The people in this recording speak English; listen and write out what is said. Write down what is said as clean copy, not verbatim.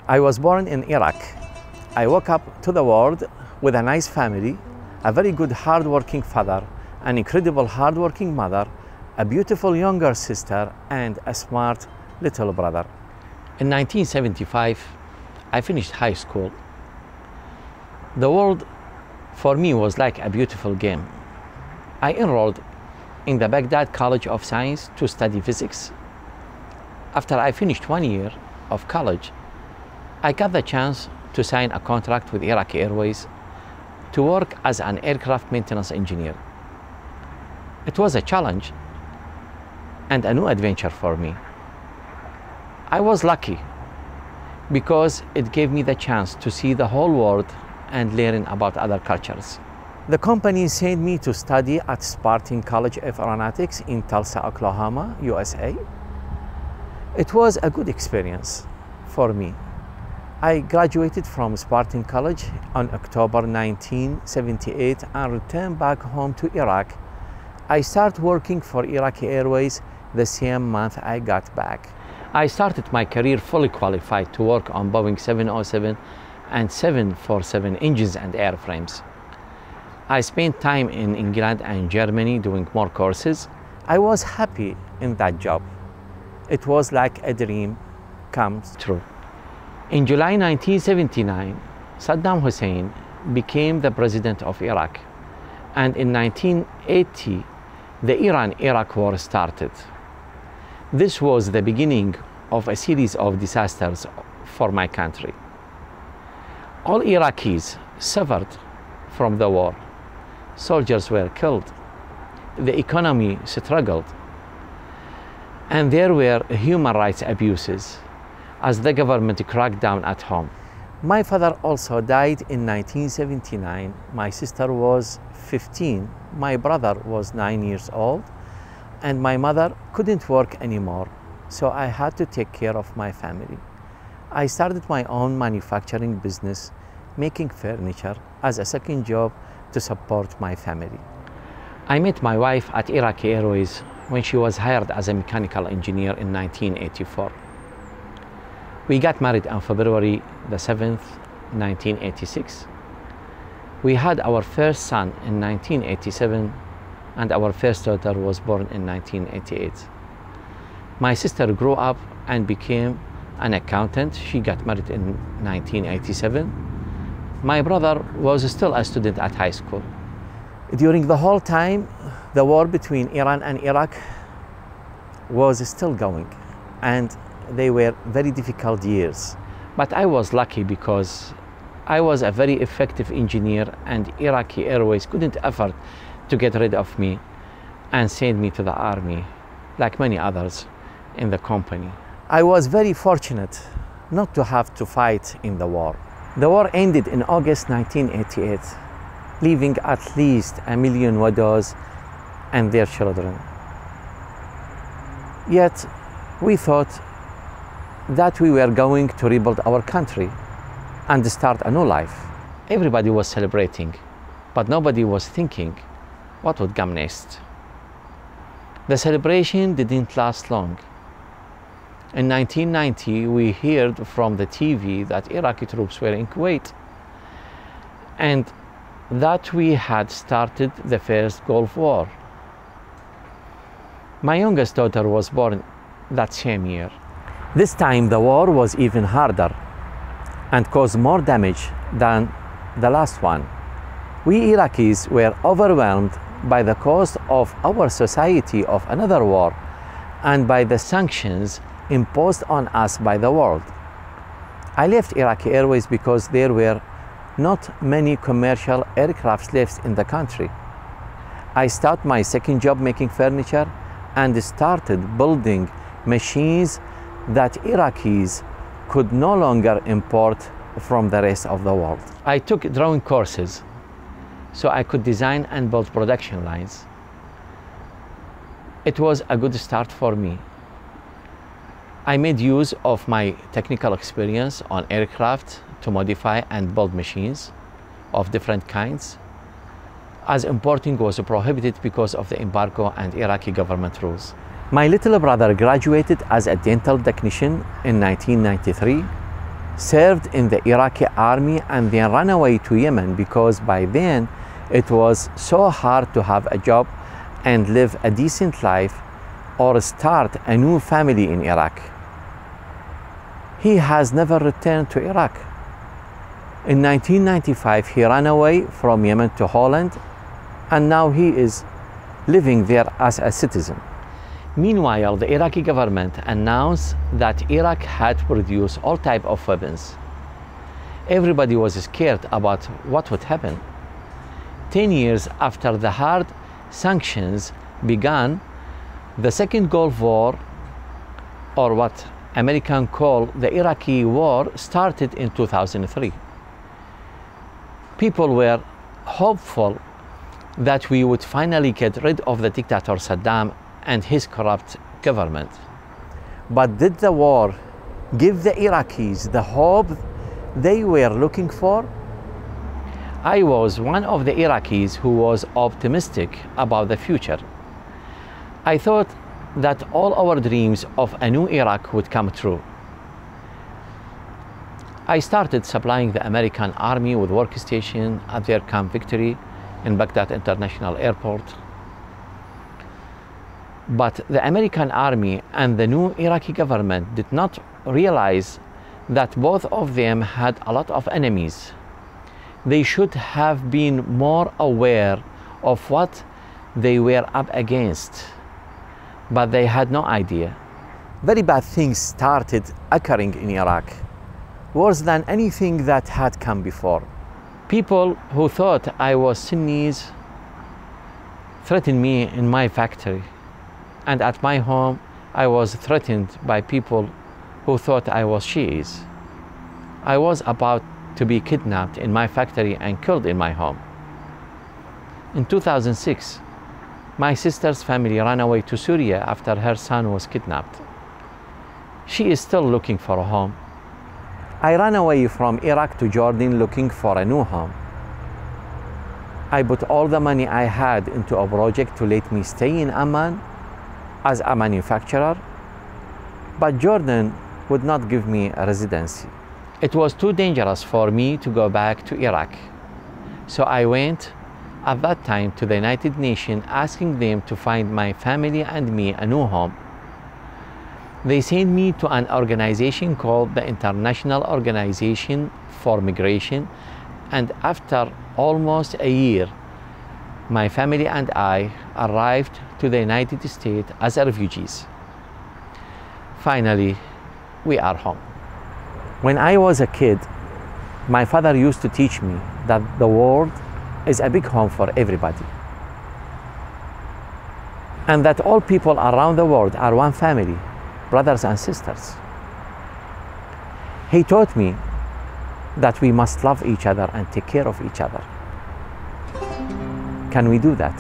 I was born in Iraq. I woke up to the world with a nice family, a very good hard-working father, an incredible hard-working mother, a beautiful younger sister, and a smart little brother. In 1975, I finished high school. The world for me was like a beautiful game. I enrolled in the Baghdad College of Science to study physics. After I finished 1 year of college, I got the chance to sign a contract with Iraqi Airways to work as an aircraft maintenance engineer. It was a challenge and a new adventure for me. I was lucky because it gave me the chance to see the whole world and learn about other cultures. The company sent me to study at Spartan College of Aeronautics in Tulsa, Oklahoma, USA. It was a good experience for me. I graduated from Spartan College on October 1978 and returned back home to Iraq. I started working for Iraqi Airways the same month I got back. I started my career fully qualified to work on Boeing 707 and 747 engines and airframes. I spent time in England and Germany doing more courses. I was happy in that job. It was like a dream come true. In July 1979, Saddam Hussein became the president of Iraq. And in 1980, the Iran-Iraq war started. This was the beginning of a series of disasters for my country. All Iraqis suffered from the war. Soldiers were killed. The economy struggled. And there were human rights abuses as the government cracked down at home. My father also died in 1979. My sister was 15. My brother was 9 years old. And my mother couldn't work anymore. So I had to take care of my family. I started my own manufacturing business, making furniture as a second job to support my family. I met my wife at Iraqi Airways when she was hired as a mechanical engineer in 1984. We got married on February the 7th, 1986. We had our first son in 1987, and our first daughter was born in 1988. My sister grew up and became an accountant. She got married in 1987. My brother was still a student at high school. During the whole time, the war between Iran and Iraq was still going, and they were very difficult years. But I was lucky because I was a very effective engineer, and Iraqi Airways couldn't afford to get rid of me and send me to the army, like many others in the company. I was very fortunate not to have to fight in the war. The war ended in August 1988, leaving at least 1 million widows and their children. Yet, we thought that we were going to rebuild our country and start a new life. Everybody was celebrating, but nobody was thinking what would come next. The celebration didn't last long. In 1990, we heard from the TV that Iraqi troops were in Kuwait and that we had started the first Gulf War. My youngest daughter was born that same year. This time the war was even harder and caused more damage than the last one. We Iraqis were overwhelmed by the cost of our society of another war and by the sanctions imposed on us by the world. I left Iraqi Airways because there were not many commercial aircraft left in the country. I started my second job making furniture and started building machines that Iraqis could no longer import from the rest of the world. I took drawing courses so I could design and build production lines. It was a good start for me. I made use of my technical experience on aircraft to modify and build machines of different kinds, as importing was prohibited because of the embargo and Iraqi government rules. My little brother graduated as a dental technician in 1993. served in the Iraqi army, and then ran away to Yemen because by then it was so hard to have a job and live a decent life or start a new family in Iraq. He has never returned to Iraq. In 1995, he ran away from Yemen to Holland, and now he is living there as a citizen. Meanwhile, the Iraqi government announced that Iraq had produced all types of weapons. Everybody was scared about what would happen. 10 years after the hard sanctions began, the second Gulf War, or what Americans call the Iraqi War, started in 2003. People were hopeful that we would finally get rid of the dictator Saddam and his corrupt government. But did the war give the Iraqis the hope they were looking for? I was one of the Iraqis who was optimistic about the future. I thought that all our dreams of a new Iraq would come true. I started supplying the American army with workstation at their Camp Victory in Baghdad International Airport. But the American army and the new Iraqi government did not realize that both of them had a lot of enemies. They should have been more aware of what they were up against, but they had no idea. Very bad things started occurring in Iraq, worse than anything that had come before. People who thought I was Sunnis threatened me in my factory, and at my home I was threatened by people who thought I was Shiites. I was about to be kidnapped in my factory and killed in my home. In 2006, my sister's family ran away to Syria after her son was kidnapped. She is still looking for a home. I ran away from Iraq to Jordan looking for a new home. I put all the money I had into a project to let me stay in Amman as a manufacturer, but Jordan would not give me a residency. It was too dangerous for me to go back to Iraq. So I went at that time to the United Nations asking them to find my family and me a new home. They sent me to an organization called the International Organization for Migration, and after almost a year, my family and I arrived to the United States as refugees. Finally, we are home. When I was a kid, my father used to teach me that the world is a big home for everybody, and that all people around the world are one family, brothers and sisters. He taught me that we must love each other and take care of each other. Can we do that?